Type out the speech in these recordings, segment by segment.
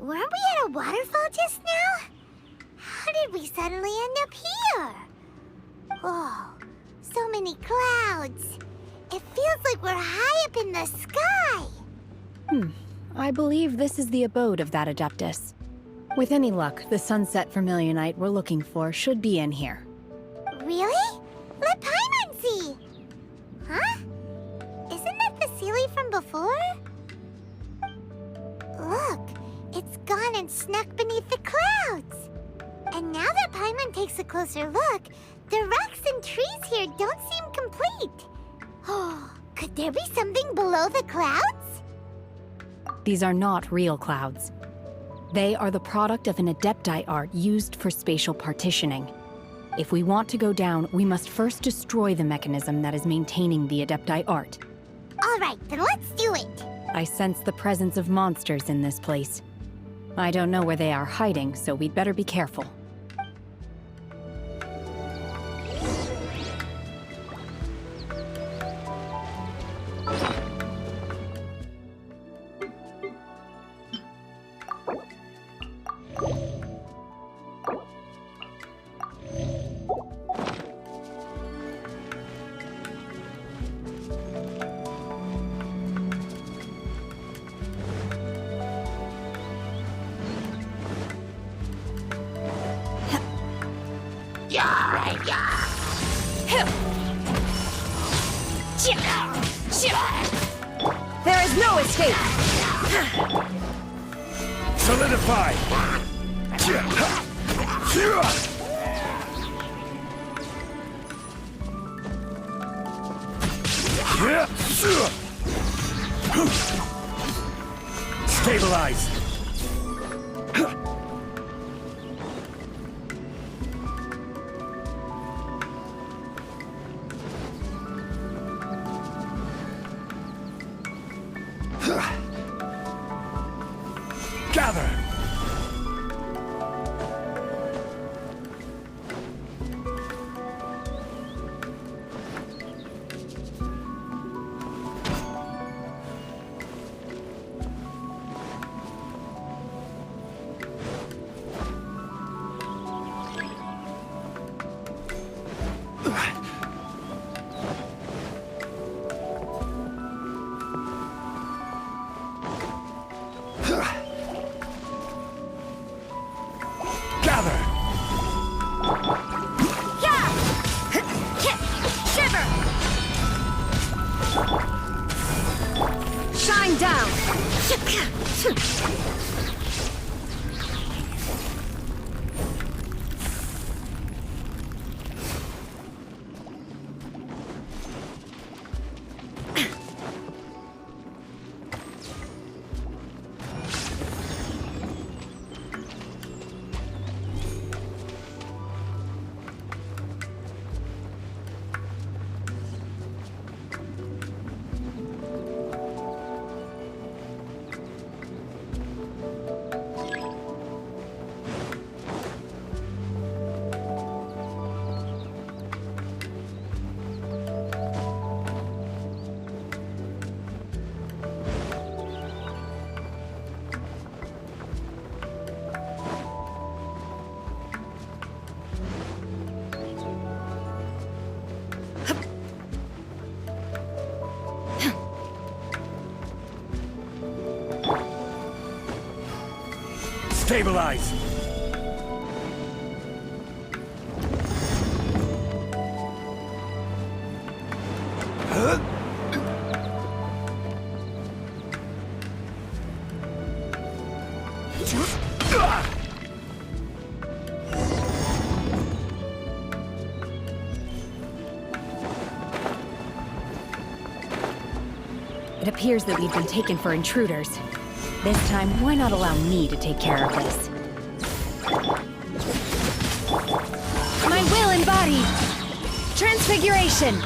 Weren't we at a waterfall just now? How did we suddenly end up here? Oh, so many clouds. It feels like we're high up in the sky. I believe this is the abode of that Adeptus. With any luck, the sunset vermilionite we're looking for should be in here. Really? Let Paimon see! Huh? Isn't that the Sealy from before? Look, it's gone and snuck beneath the clouds. And now that Paimon takes a closer look, the rocks and trees here don't seem complete. Oh, could there be something below the clouds? These are not real clouds. They are the product of an Adepti art used for spatial partitioning. If we want to go down, we must first destroy the mechanism that is maintaining the Adepti art. All right, then let's do it. I sense the presence of monsters in this place. I don't know where they are hiding, so we'd better be careful. There is no escape! Solidify! Stabilize! Gather! Shine down! Stabilize! It appears that we've been taken for intruders. This time, why not allow me to take care of this? My will embodied! Transfiguration!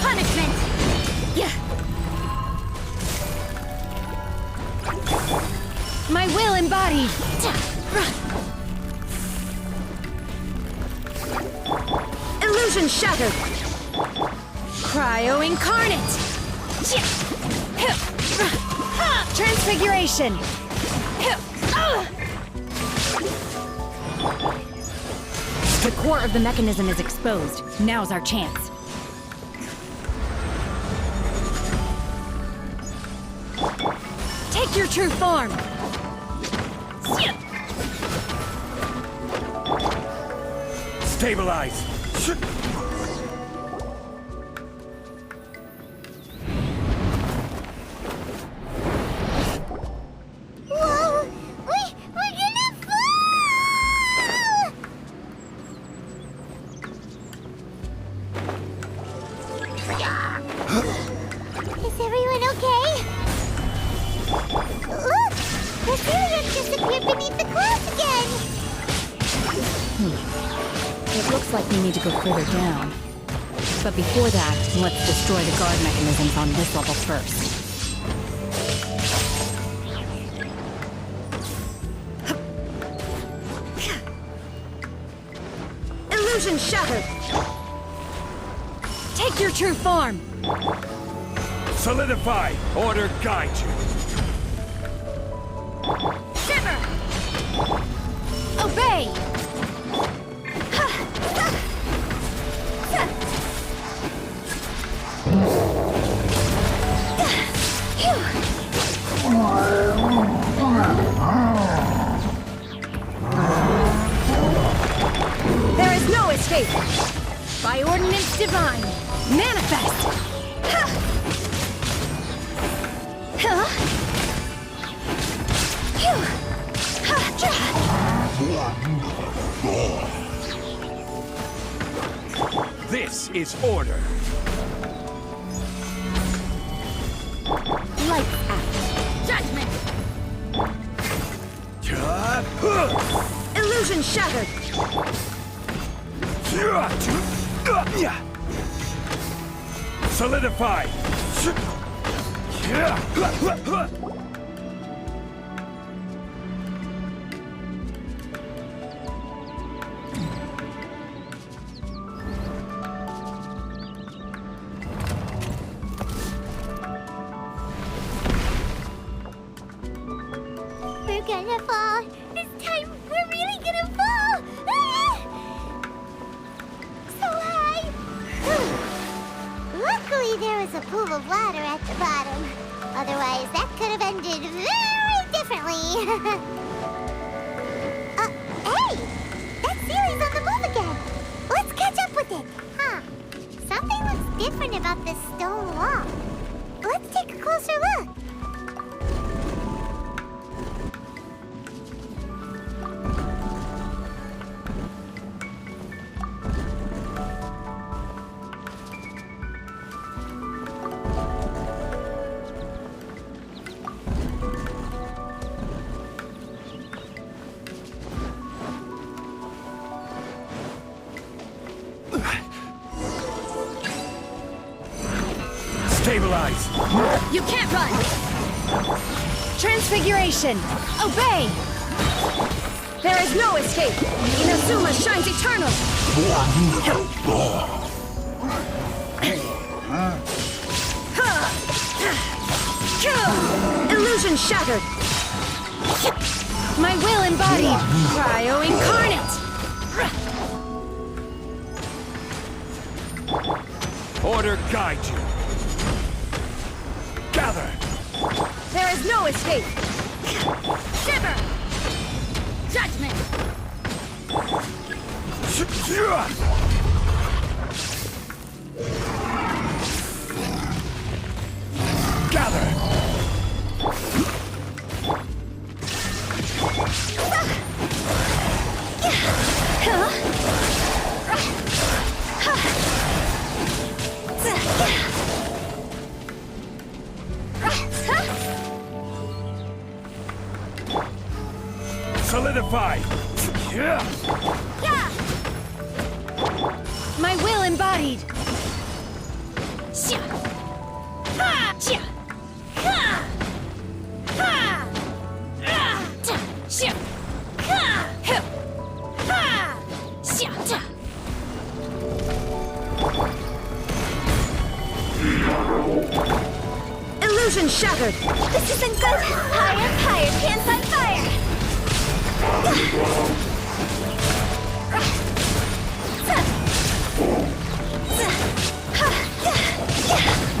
Punishment! My will embodied! Illusion shattered! Cryo incarnate! Transfiguration! The core of the mechanism is exposed. Now's our chance. Take your true form! Stabilize! Whoa! We're gonna fall! Is everyone okay? Look! The Syrian disappeared beneath the clouds again! It looks like we need to go further down. But before that, let's destroy the guard mechanisms on this level first. Illusion shattered! Take your true form! Solidify! Order guide you! Shiver! Obey! There is no escape! By ordinance divine, manifest! This is order! Lights out. Judgment! Illusion shattered! Solidify! We're gonna fall! This time, we're really gonna fall! Ah! So high! Luckily, there was a pool of water at the bottom. Otherwise, that could have ended very differently. Hey! That ceiling's on the move again! Let's catch up with it! Huh. Something looks different about this stone wall. Let's take a closer look. Stabilize! You can't run! Transfiguration! Obey! There is no escape! Inazuma shines eternal! Illusion shattered! My will embodied! Cryo incarnate! Order guide you! Gather! There is no escape! Shiver! Judgment! Gather! Solidify! My will embodied! Shattered! This isn't good! Higher, higher, pants on fire!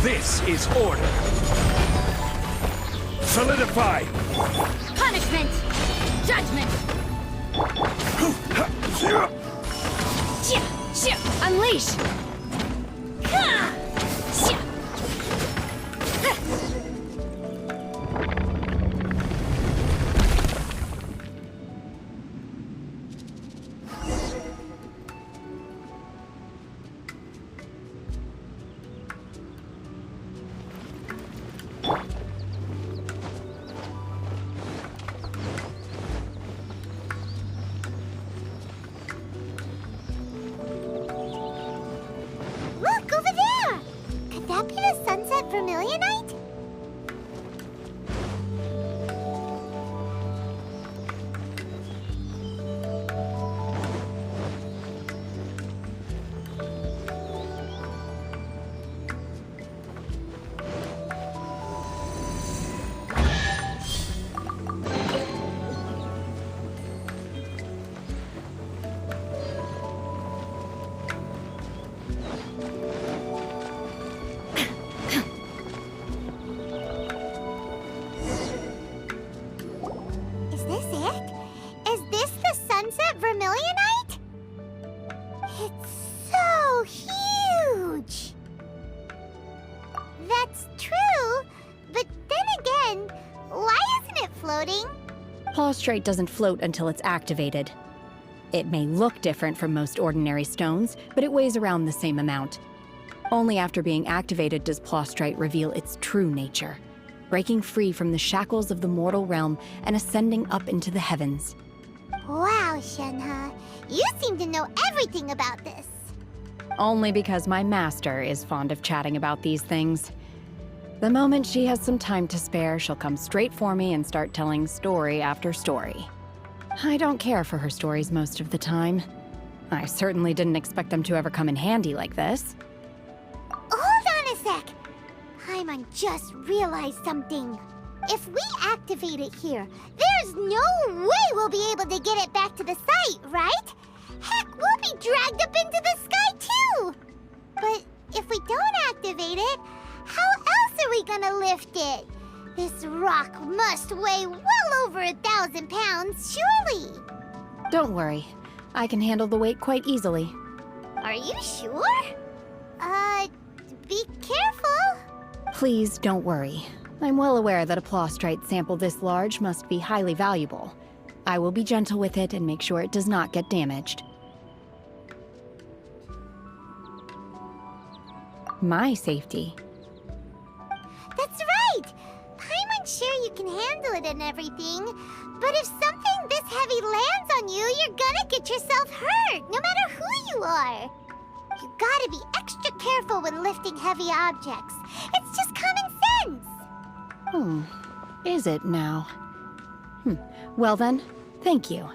This is order. Solidify. Punishment! Judgment! Unleash! Look, over there! Could that be the Sunset Vermilionite? Is this it? Is this the Sunset Vermilionite? It's so huge! That's true, but then again, why isn't it floating? Plaustrite doesn't float until it's activated. It may look different from most ordinary stones, but it weighs around the same amount. Only after being activated does Plaustrite reveal its true nature, breaking free from the shackles of the mortal realm and ascending up into the heavens. Wow, Shenhe, you seem to know everything about this. Only because my master is fond of chatting about these things. The moment she has some time to spare, she'll come straight for me and start telling story after story. I don't care for her stories most of the time. I certainly didn't expect them to ever come in handy like this. Hold on a sec. Paimon just realized something. If we activate it here, there's no way we'll be able to get it back to the site, right? Heck, we'll be dragged up into the sky too! But if we don't activate it, how else are we gonna lift it? This rock must weigh well over 1,000 pounds, surely! Don't worry. I can handle the weight quite easily. Are you sure? Be careful! Please don't worry. I'm well aware that a Plaustrite sample this large must be highly valuable. I will be gentle with it and make sure it does not get damaged. My safety. That's right! Paimon's sure you can handle it and everything, but if something this heavy lands on you, you're gonna get yourself hurt, no matter who you are. You gotta be extra careful when lifting heavy objects. It's just common sense. Is it now? Well then, thank you.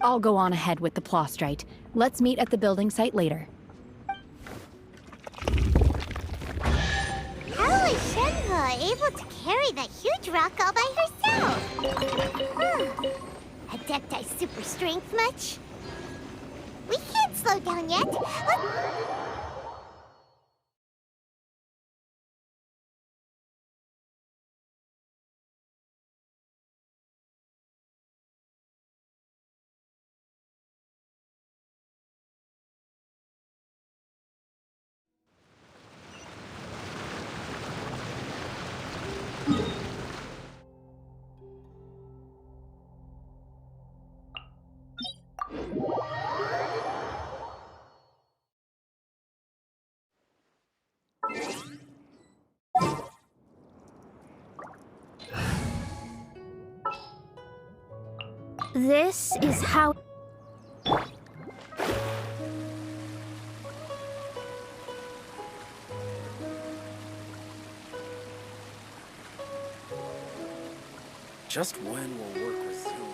I'll go on ahead with the Plaustrite. Let's meet at the building site later. How is Shenhe able to carry that huge rock all by herself? Adepti super strength much? We can't slow down yet. This is how... Just when will work resume?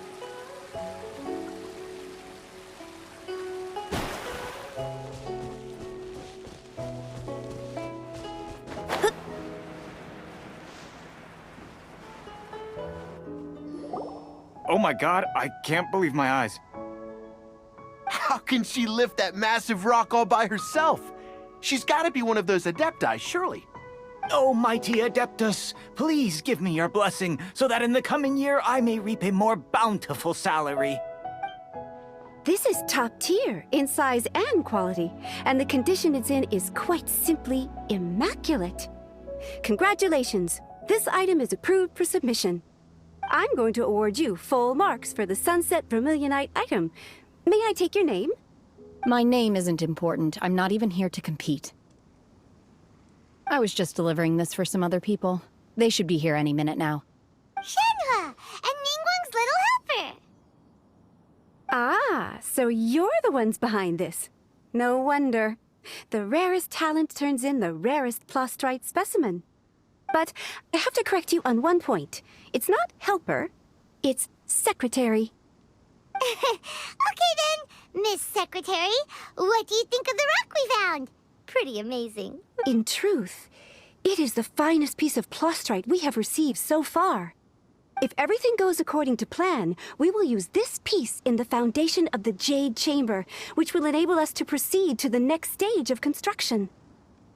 Oh my god, I can't believe my eyes. How can she lift that massive rock all by herself? She's gotta be one of those Adepti, surely. Oh, mighty Adeptus, please give me your blessing, so that in the coming year I may reap a more bountiful salary. This is top tier in size and quality, and the condition it's in is quite simply immaculate. Congratulations, this item is approved for submission. I'm going to award you full marks for the Sunset Vermilionite item. May I take your name? My name isn't important. I'm not even here to compete. I was just delivering this for some other people. They should be here any minute now. Shenhua, and Ningguang's little helper. Ah, so you're the ones behind this. No wonder. The rarest talent turns in the rarest plastrite specimen. But I have to correct you on one point. It's not helper, it's secretary. Okay then, Miss Secretary, what do you think of the rock we found? Pretty amazing. In truth, it is the finest piece of plastrite we have received so far. If everything goes according to plan, we will use this piece in the foundation of the Jade Chamber, which will enable us to proceed to the next stage of construction.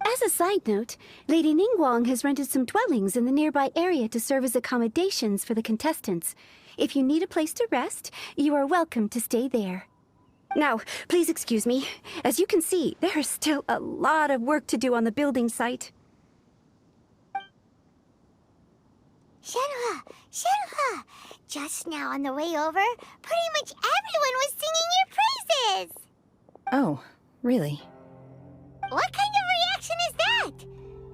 As a side note, Lady Ningguang has rented some dwellings in the nearby area to serve as accommodations for the contestants. If you need a place to rest, you are welcome to stay there. Now, please excuse me. As you can see, there is still a lot of work to do on the building site. Shenhua, just now on the way over, pretty much everyone was singing your praises. Oh, really? What kind of reaction is that?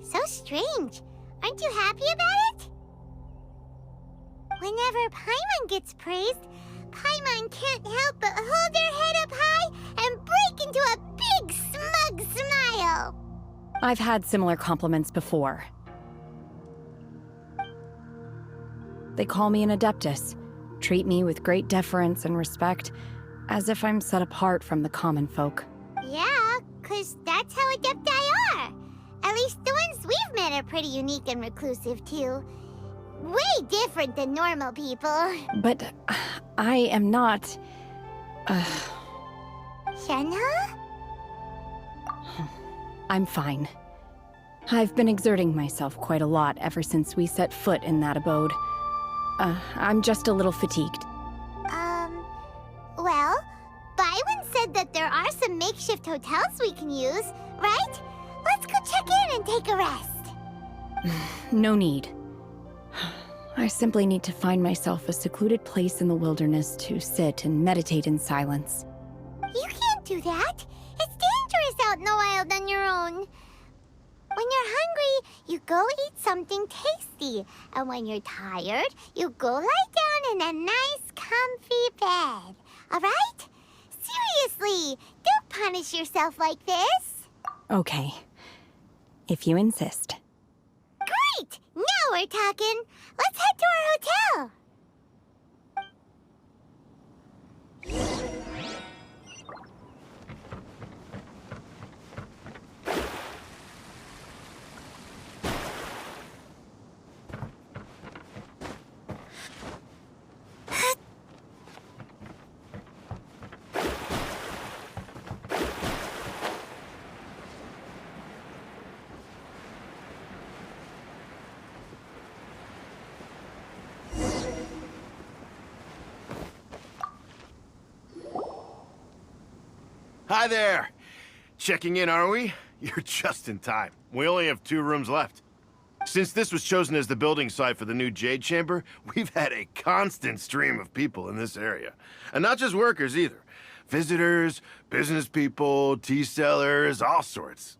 So strange. Aren't you happy about it? Whenever Paimon gets praised, Paimon can't help but hold their head up high and break into a big smug smile. I've had similar compliments before. They call me an Adeptus, treat me with great deference and respect, as if I'm set apart from the common folk. Yeah, 'cause that's how Adepti are. At least the ones we've met are pretty unique and reclusive, too. Way different than normal people. But I am not... Shenhua? I'm fine. I've been exerting myself quite a lot ever since we set foot in that abode. I'm just a little fatigued. Well, Byron said that there are some makeshift hotels we can use, right? Let's go check in and take a rest. No need. I simply need to find myself a secluded place in the wilderness to sit and meditate in silence. You can't do that. It's dangerous out in the wild on your own. When you're hungry, you go eat something tasty. And when you're tired, you go lie down in a nice, comfy bed. All right? Seriously, don't punish yourself like this. Okay. If you insist. Great! Now we're talking. Let's head to our hotel. Hi there. Checking in, are we? You're just in time. We only have 2 rooms left. Since this was chosen as the building site for the new Jade Chamber, we've had a constant stream of people in this area. And not just workers either. Visitors, business people, tea sellers, all sorts.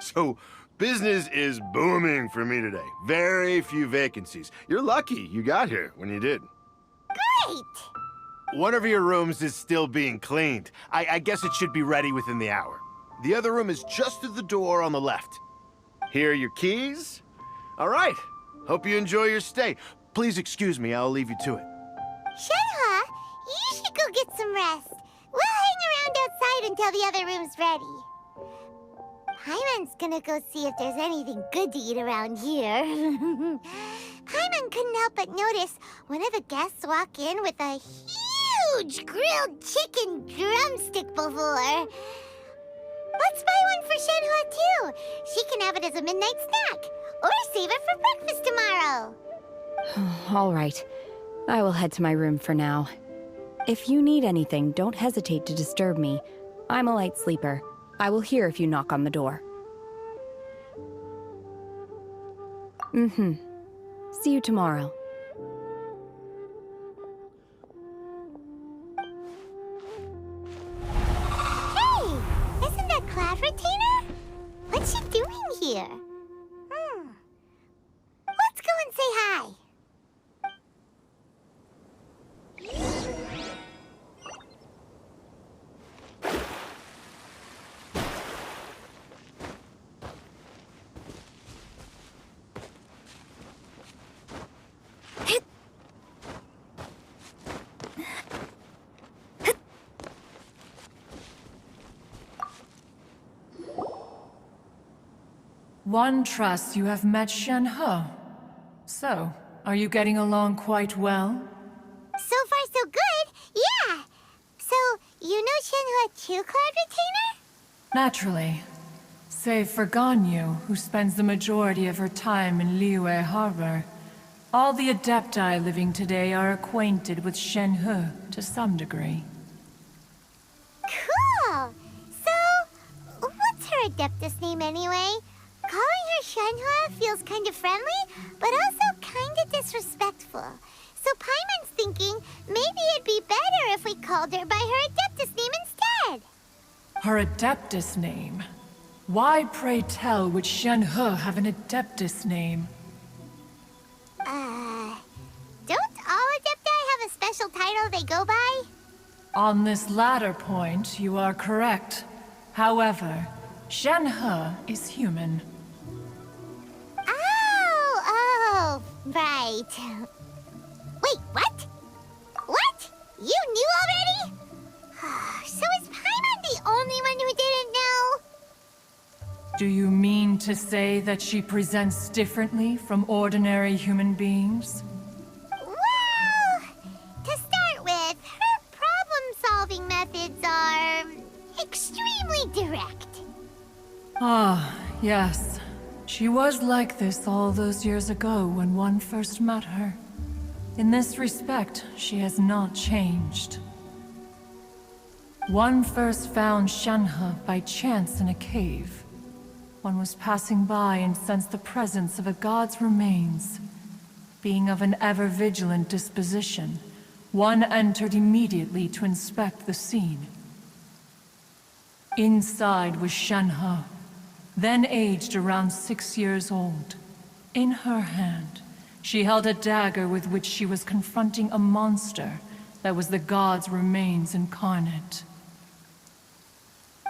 So, business is booming for me today. Very few vacancies. You're lucky you got here when you did. Great! One of your rooms is still being cleaned. I guess it should be ready within the hour. The other room is just through the door on the left. Here are your keys. All right. Hope you enjoy your stay. Please excuse me, I'll leave you to it. Shenhua, you should go get some rest. We'll hang around outside until the other room's ready. Paimon's gonna go see if there's anything good to eat around here. Paimon couldn't help but notice one of the guests walk in with a huge grilled chicken drumstick before. Let's buy one for Shenhua too. She can have it as a midnight snack, or save it for breakfast tomorrow. All right. I will head to my room for now. If you need anything, don't hesitate to disturb me. I'm a light sleeper. I will hear if you knock on the door. See you tomorrow. Hey! Isn't that Cloud Retainer? What's she doing here? Let's go and say hi. One trusts you have met Shenhe. So, are you getting along quite well? So far, so good. Yeah. So, you know Shenhua too, Cloud Retainer? Naturally. Save for Ganyu, who spends the majority of her time in Liyue Harbor. All the Adepti living today are acquainted with Shenhe to some degree. Cool. So, what's her Adeptus name anyway? Calling her Shenhua feels kind of friendly, but also kind of disrespectful. So Paimon's thinking maybe it'd be better if we called her by her Adeptus name instead. Her Adeptus name? Why, pray tell, would Shenhe have an Adeptus name? Don't all Adepti have a special title they go by? On this latter point, you are correct. However, Shenhe is human. Oh, right. Wait, what? What? You knew already? So is Paimon the only one who didn't know? Do you mean to say that she presents differently from ordinary human beings? Well, to start with, her problem-solving methods are extremely direct. Ah, yes. She was like this all those years ago when one first met her. In this respect, she has not changed. One first found Shenhe by chance in a cave. One was passing by and sensed the presence of a god's remains. Being of an ever-vigilant disposition, one entered immediately to inspect the scene. Inside was Shenhe, then aged around 6 years old. In her hand, she held a dagger with which she was confronting a monster that was the god's remains incarnate.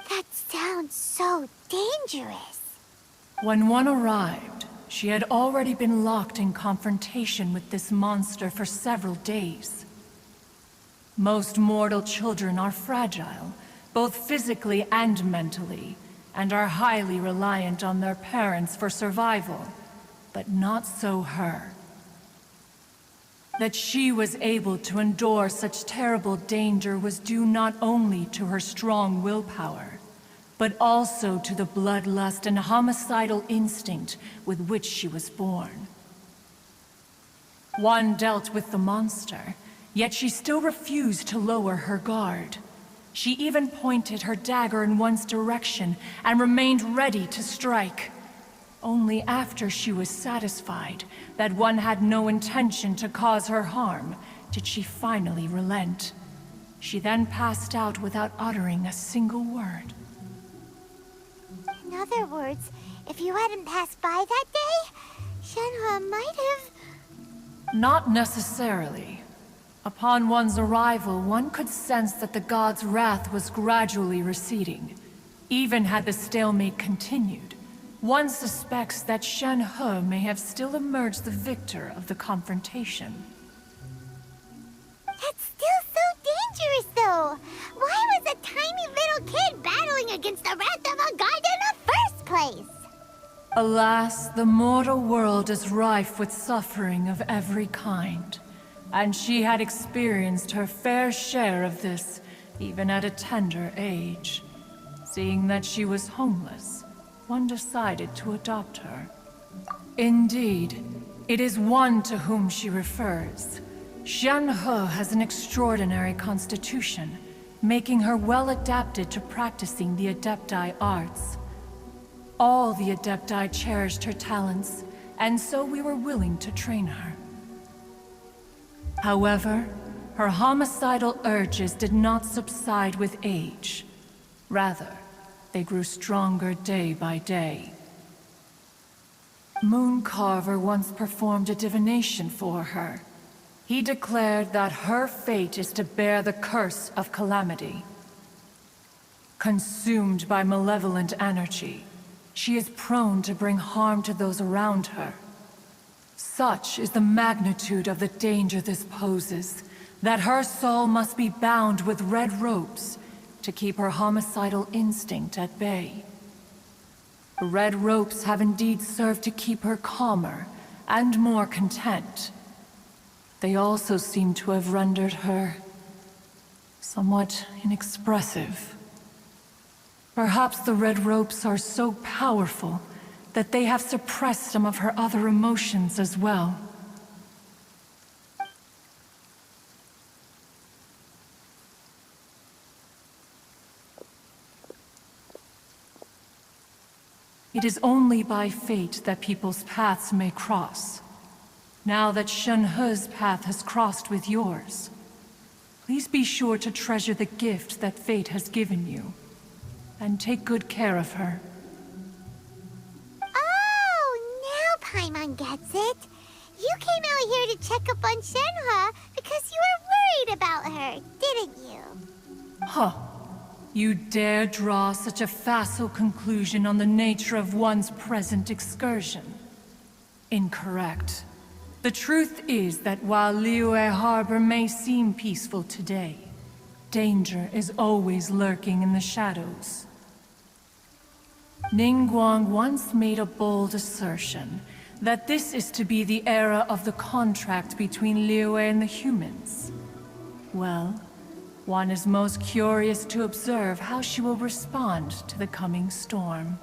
That sounds so dangerous. When one arrived, she had already been locked in confrontation with this monster for several days. Most mortal children are fragile, both physically and mentally, and are highly reliant on their parents for survival, but not so her. That she was able to endure such terrible danger was due not only to her strong willpower, but also to the bloodlust and homicidal instinct with which she was born. One dealt with the monster, yet she still refused to lower her guard. She even pointed her dagger in one's direction and remained ready to strike. Only after she was satisfied that one had no intention to cause her harm did she finally relent. She then passed out without uttering a single word. In other words, if you hadn't passed by that day, Shenhua might have... Not necessarily. Upon one's arrival, one could sense that the god's wrath was gradually receding. Even had the stalemate continued, one suspects that Shenhe may have still emerged the victor of the confrontation. That's still so dangerous, though. Why was a tiny little kid battling against the wrath of a god in the first place? Alas, the mortal world is rife with suffering of every kind, and she had experienced her fair share of this, even at a tender age. Seeing that she was homeless, one decided to adopt her. Indeed, it is one to whom she refers. Xianhe has an extraordinary constitution, making her well adapted to practicing the Adepti arts. All the Adepti cherished her talents, and so we were willing to train her. However, her homicidal urges did not subside with age. Rather, they grew stronger day by day. Mooncarver once performed a divination for her. He declared that her fate is to bear the curse of calamity. Consumed by malevolent energy, she is prone to bring harm to those around her. Such is the magnitude of the danger this poses, that her soul must be bound with red ropes to keep her homicidal instinct at bay. The red ropes have indeed served to keep her calmer and more content. They also seem to have rendered her somewhat inexpressive. Perhaps the red ropes are so powerful that they have suppressed some of her other emotions as well. It is only by fate that people's paths may cross. Now that Xianhe's path has crossed with yours, please be sure to treasure the gift that fate has given you, and take good care of her. Oh, now Paimon gets it. You came out here to check up on Shenhe because you were worried about her, didn't you? Huh. You dare draw such a facile conclusion on the nature of one's present excursion? Incorrect. The truth is that while Liyue Harbor may seem peaceful today, danger is always lurking in the shadows. Ningguang once made a bold assertion that this is to be the era of the contract between Liyue and the humans. Well, one is most curious to observe how she will respond to the coming storm.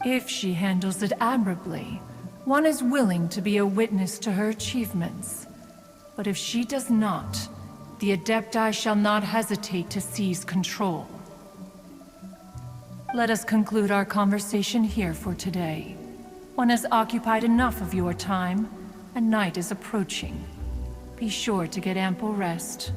If she handles it admirably, one is willing to be a witness to her achievements. But if she does not, the Adepti shall not hesitate to seize control. Let us conclude our conversation here for today. One has occupied enough of your time, and night is approaching. Be sure to get ample rest.